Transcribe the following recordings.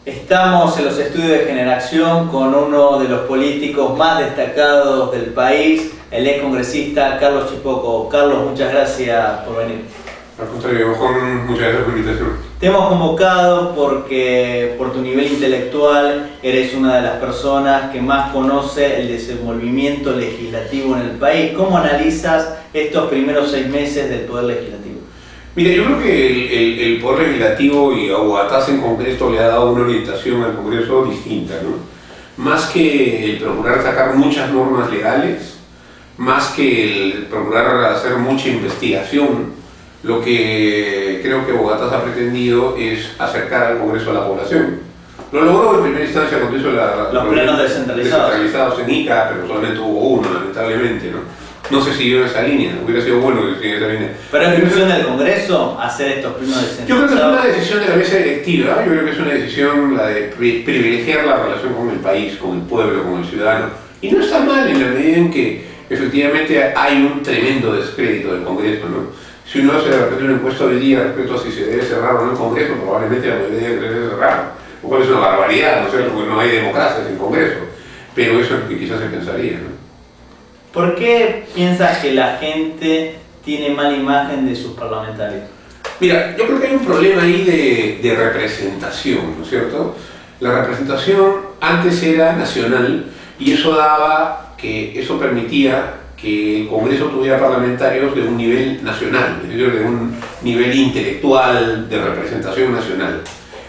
Estamos en los estudios de Generación con uno de los políticos más destacados del país, el ex congresista Carlos Chipoco. Carlos, muchas gracias por venir. Al contrario, Juan, muchas gracias por la invitación. Te hemos convocado porque por tu nivel intelectual eres una de las personas que más conoce el desenvolvimiento legislativo en el país. ¿Cómo analizas estos primeros 6 meses del Poder Legislativo? Mira, yo creo que el Poder Legislativo y Bogotá en concreto le ha dado una orientación al Congreso distinta, ¿no? Más que el procurar sacar muchas normas legales, más que el procurar hacer mucha investigación, lo que creo que Bogotá ha pretendido es acercar al Congreso a la población. Lo logró en primera instancia cuando hizo los plenos descentralizados en Ica, pero solamente hubo uno, lamentablemente, ¿no? No se siguió esa línea, hubiera sido bueno que siguiera esa línea. ¿Pero es función del Congreso hacer estos plenos descentralizados? Yo creo que es una decisión de la mesa directiva, yo creo que es una decisión la de privilegiar la relación con el país, con el pueblo, con el ciudadano. Y no está mal en la medida en que efectivamente hay un tremendo descrédito del Congreso, ¿no? Si uno hace de repente una encuesta hoy día respecto a si se debe cerrar o no el Congreso, probablemente la mayoría debe cerrar, lo cual es una barbaridad, ¿no es cierto? Porque no hay democracia sin Congreso, pero eso es lo que quizás se pensaría, ¿no? ¿Por qué piensas que la gente tiene mala imagen de sus parlamentarios? Mira, yo creo que hay un problema ahí de representación, ¿no es cierto? La representación antes era nacional y eso permitía que el Congreso tuviera parlamentarios de un nivel nacional, es decir, de un nivel intelectual, de representación nacional.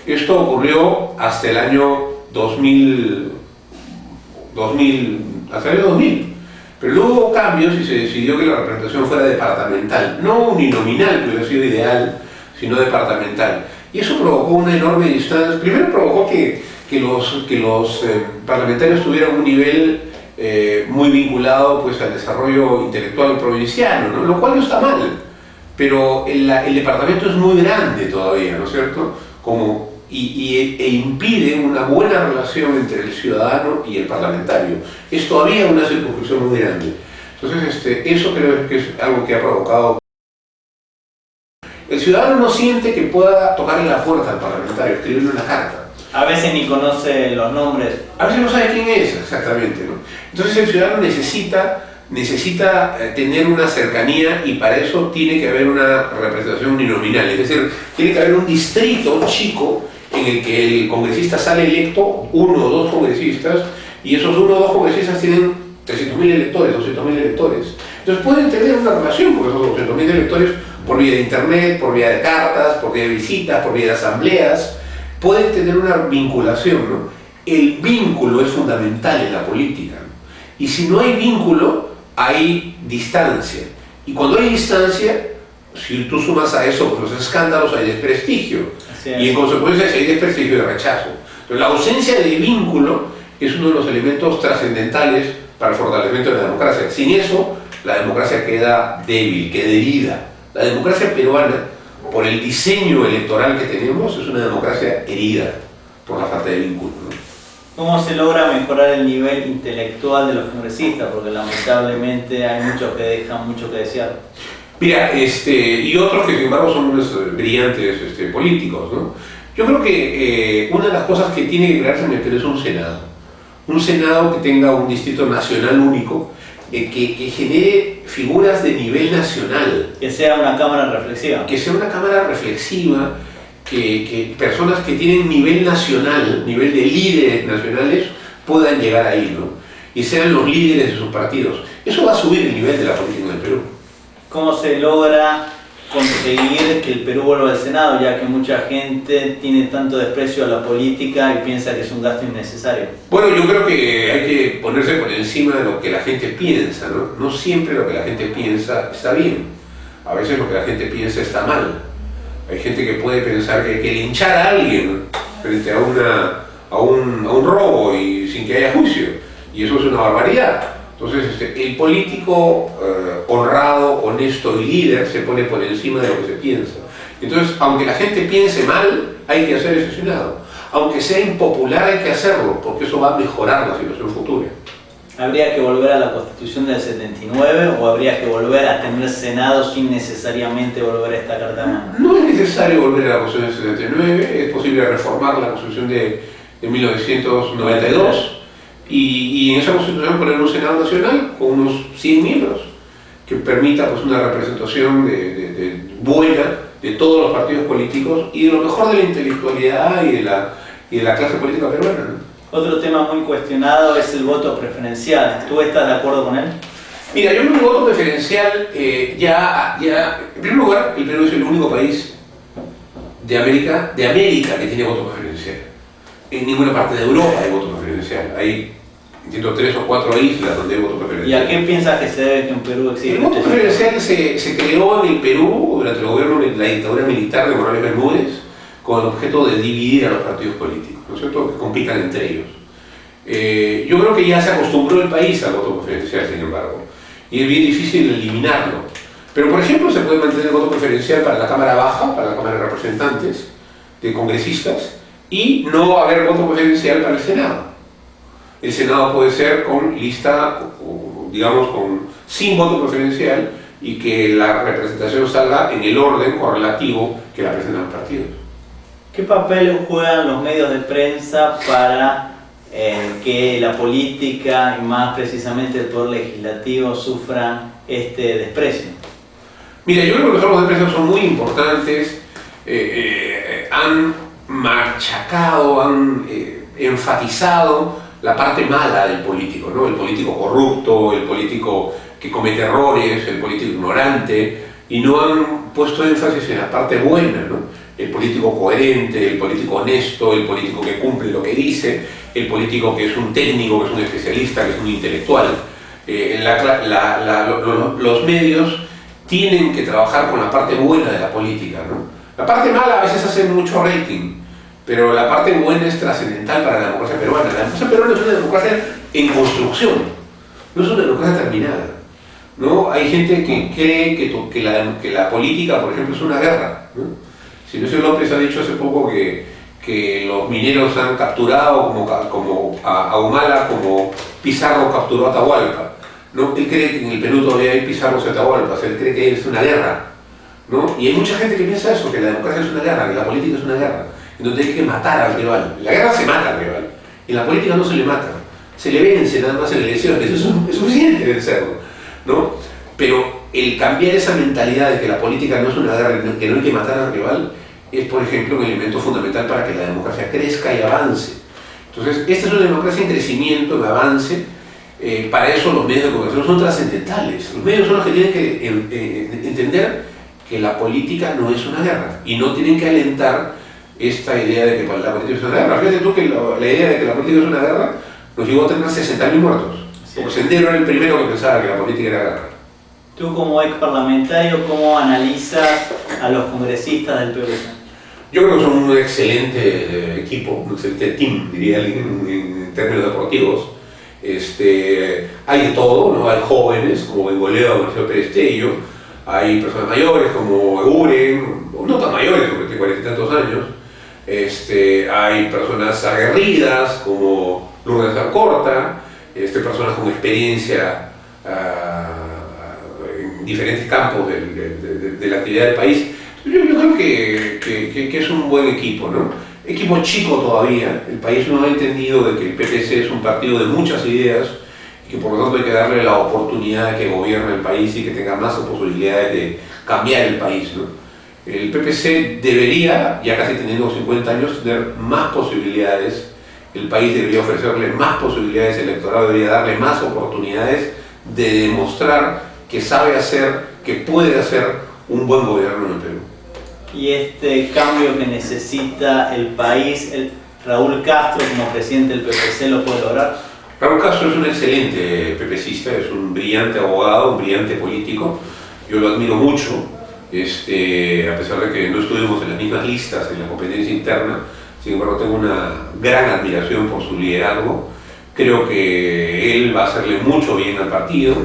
Esto ocurrió hasta el año 2000, hasta el año 2000. Pero luego hubo cambios y se decidió que la representación fuera departamental, no uninominal, que hubiera sido ideal, sino departamental. Y eso provocó una enorme distancia. Primero provocó que los parlamentarios tuvieran un nivel muy vinculado pues, al desarrollo intelectual provinciano, ¿no? Lo cual no está mal, pero el departamento es muy grande todavía, ¿no es cierto? E impide una buena relación entre el ciudadano y el parlamentario. Es todavía una circunscripción muy grande. Entonces, eso creo que es algo que ha provocado. El ciudadano no siente que pueda tocarle la puerta al parlamentario, escribirle una carta. A veces ni conoce los nombres. A veces no sabe quién es exactamente, ¿no? Entonces el ciudadano necesita tener una cercanía y para eso tiene que haber una representación uninominal. Es decir, tiene que haber un distrito chico en el que el congresista sale electo, 1 o 2 congresistas, y esos 1 o 2 congresistas tienen 300.000 electores, 200.000 electores. Entonces pueden tener una relación con esos 200.000 electores por vía de internet, por vía de cartas, por vía de visitas, por vía de asambleas. Pueden tener una vinculación, ¿no? El vínculo es fundamental en la política, ¿no? Y si no hay vínculo, hay distancia. Y cuando hay distancia, si tú sumas a eso pues, los escándalos, hay desprestigio. Y en consecuencia hay desprestigio y rechazo. Pero la ausencia de vínculo es uno de los elementos trascendentales para el fortalecimiento de la democracia. Sin eso, la democracia queda débil, queda herida. La democracia peruana, por el diseño electoral que tenemos, es una democracia herida por la falta de vínculo, ¿no? ¿Cómo se logra mejorar el nivel intelectual de los congresistas? Porque lamentablemente hay muchos que dejan mucho que desear. Mira, y otros que sin embargo son unos brillantes políticos, ¿no? Yo creo que una de las cosas que tiene que crearse en el Perú es un Senado. Un Senado que tenga un distrito nacional único, que genere figuras de nivel nacional. Que sea una cámara reflexiva. Que sea una cámara reflexiva, que personas que tienen nivel nacional, nivel de líderes nacionales, puedan llegar ahí, ¿no? Y sean los líderes de sus partidos. Eso va a subir el nivel de la política en el Perú. ¿Cómo se logra conseguir que el Perú vuelva al Senado, ya que mucha gente tiene tanto desprecio a la política y piensa que es un gasto innecesario? Bueno, yo creo que hay que ponerse por encima de lo que la gente piensa, ¿no? No siempre lo que la gente piensa está bien. A veces lo que la gente piensa está mal. Hay gente que puede pensar que hay que linchar a alguien frente a un robo y sin que haya juicio. Y eso es una barbaridad. Entonces, el político honrado, honesto y líder se pone por encima de lo que se piensa. Entonces, aunque la gente piense mal, hay que hacer ese Senado. Aunque sea impopular, hay que hacerlo, porque eso va a mejorar la situación futura. ¿Habría que volver a la Constitución del 79 o habría que volver a tener Senado sin necesariamente volver a esta Carta Magna? No es necesario volver a la Constitución del 79, es posible reformar la Constitución de 1992 y en esa Constitución poner un Senado Nacional con unos 100 miembros que permita pues, una representación buena de todos los partidos políticos y de lo mejor de la intelectualidad y de la clase política peruana, ¿no? Otro tema muy cuestionado es el voto preferencial. ¿Tú estás de acuerdo con él? Mira, yo creo que el voto preferencial en primer lugar, el Perú es el único país de América que tiene voto preferencial. En ninguna parte de Europa hay voto preferencial. Hay, entiendo, 3 o 4 islas donde hay voto ¿Y preferencial. a qué piensas que se debe que en Perú exista? El voto preferencial se creó en el Perú durante el gobierno de la dictadura militar de Morales Bermúdez con el objeto de dividir a los partidos políticos, ¿no es cierto?, que compitan entre ellos. Yo creo que ya se acostumbró el país al voto preferencial, sin embargo, y es bien difícil eliminarlo. Pero, por ejemplo, se puede mantener el voto preferencial para la Cámara Baja, para la Cámara de Representantes, de congresistas, y no haber voto preferencial para el Senado. El Senado puede ser con lista, digamos, sin voto preferencial y que la representación salga en el orden correlativo que la presentan los partidos. ¿Qué papel juegan los medios de prensa para que la política y más precisamente el poder legislativo sufran este desprecio? Mira, yo creo que los órganos de prensa son muy importantes, han machacado, han enfatizado la parte mala del político, ¿no? El político corrupto, el político que comete errores, el político ignorante, y no han puesto énfasis en la parte buena, ¿no? El político coherente, el político honesto, el político que cumple lo que dice, el político que es un técnico, que es un especialista, que es un intelectual. Los medios tienen que trabajar con la parte buena de la política, ¿no? La parte mala a veces hace mucho rating, pero la parte buena es trascendental para la democracia peruana. La democracia peruana es una democracia en construcción, no es una democracia terminada, ¿no? Hay gente que cree que la política, por ejemplo, es una guerra, ¿no? Silvestre López ha dicho hace poco que los mineros han capturado como a Humala, como Pizarro capturó a Atahualpa, ¿no? Él cree que en el Perú todavía hay Pizarros y Atahualpas, él cree que es una guerra, ¿no? Y hay mucha gente que piensa eso, que la democracia es una guerra, que la política es una guerra, en donde hay que matar al rival. En la guerra se mata al rival, en la política no se le mata, se le vence nada más en elecciones, eso es suficiente vencerlo, ¿no? Pero el cambiar esa mentalidad de que la política no es una guerra, que no hay que matar al rival, es, por ejemplo, un elemento fundamental para que la democracia crezca y avance. Entonces, esta es una democracia en crecimiento, en avance. Para eso los medios de comunicación son trascendentales. Los medios son los que tienen que entender que la política no es una guerra y no tienen que alentar esta idea de que la política es una guerra. Fíjate tú que la idea de que la política es una guerra nos llevó a tener 60.000 muertos. Porque Sendero era el primero que pensaba que la política era guerra. Tú como ex parlamentario, ¿cómo analizas a los congresistas del PPC? Yo creo que son un excelente equipo, un excelente team, diría alguien, en términos deportivos. Hay de todo, ¿no? Hay jóvenes como Bengolea o Marcelo Pérez Tello, hay personas mayores como Eguren, no tan mayores, porque tiene 40 y tantos años. Hay personas aguerridas como Lourdes Alcorta, personas con experiencia en diferentes campos de la actividad del país. Yo creo que es un buen equipo, ¿no? Equipo chico todavía, el país no ha entendido de que el PPC es un partido de muchas ideas y que por lo tanto hay que darle la oportunidad de que gobierne el país y que tenga más posibilidades de cambiar el país, ¿no? El PPC debería, ya casi teniendo 50 años, tener más posibilidades, el país debería ofrecerle más posibilidades, el electorado debería darle más oportunidades de demostrar que sabe hacer, que puede hacer un buen gobierno en el Perú. Y este cambio que necesita el país, Raúl Castro como presidente del PPC, ¿lo puede lograr? Raúl Castro es un excelente PPCista, es un brillante abogado, un brillante político. Yo lo admiro mucho, a pesar de que no estuvimos en las mismas listas en la competencia interna. Sin embargo, tengo una gran admiración por su liderazgo. Creo que él va a hacerle mucho bien al partido.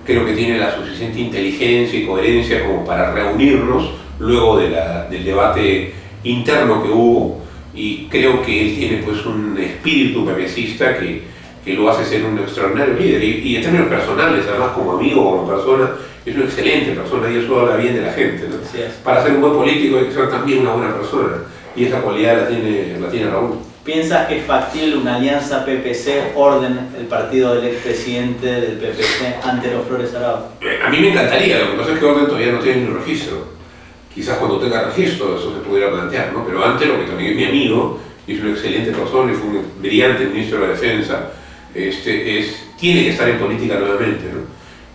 Creo que tiene la suficiente inteligencia y coherencia como para reunirnos luego del debate interno que hubo, y creo que él tiene pues un espíritu PPCista que que lo hace ser un extraordinario líder. Y en términos personales, además como amigo, como persona, es una excelente persona y eso habla bien de la gente, ¿no? Así es. Para ser un buen político hay que ser también una buena persona y esa cualidad la tiene Raúl. ¿Piensas que es factible una alianza PPC-Orden, el partido del expresidente del PPC, ante los Flores Arao? A mí me encantaría, lo que pasa es que Orden todavía no tiene ni un registro. Quizás cuando tenga registro eso se pudiera plantear, ¿no? Pero antes, lo que también es mi amigo, y es una excelente persona y fue un brillante ministro de la Defensa, tiene que estar en política nuevamente, ¿no?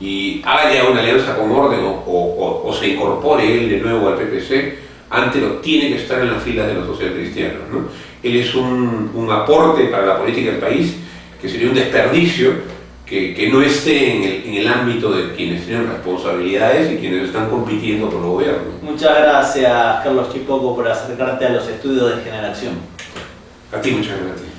Y haga ya una alianza con Orden o se incorpore él de nuevo al PPC, antes tiene que estar en las filas de los socialcristianos, ¿no? Él es un aporte para la política del país que sería un desperdicio que no esté en el ámbito de quienes tienen responsabilidades y quienes están compitiendo por el gobierno. Muchas gracias, Carlos Chipoco, por acercarte a los estudios de Generación. A ti, muchas gracias.